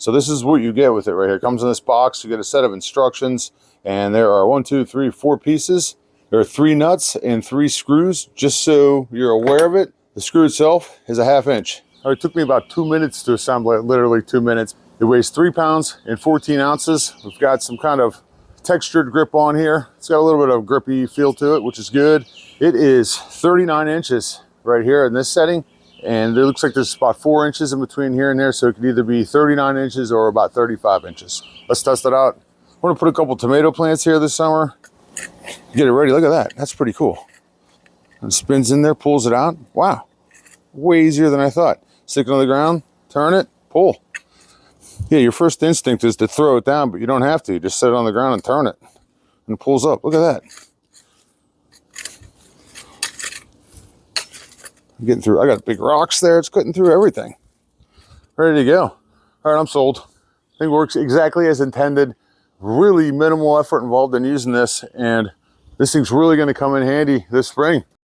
So this is what you get with it right here. It comes in this box. You get a set of instructions, and there are 4 pieces. There are 3 nuts and 3 screws, just so you're aware of it. The screw itself is a 1/2 inch. It took me about 2 minutes to assemble it, literally 2 minutes. It weighs 3 pounds and 14 ounces. We've got some kind of textured grip on here. It's got a little bit of grippy feel to it, which is good. It is 39 inches right here in this setting, and it looks like there's about 4 inches in between here and there, so it could either be 39 inches or about 35 inches. Let's test it out. We're gonna put a couple tomato plants here this summer. Get it ready. Look at that. That's pretty cool. And it spins in there, pulls it out. Wow, way easier than I thought. Stick it on the ground, turn it, pull. Yeah, your first instinct is to throw it down, but you don't have to. You just set it on the ground and turn it, and it pulls up. Look at that. I'm getting through. I got big rocks there. It's cutting through everything. Ready to go. All right, I'm sold. Thing works exactly as intended. Really minimal effort involved in using this, and this thing's really going to come in handy this spring.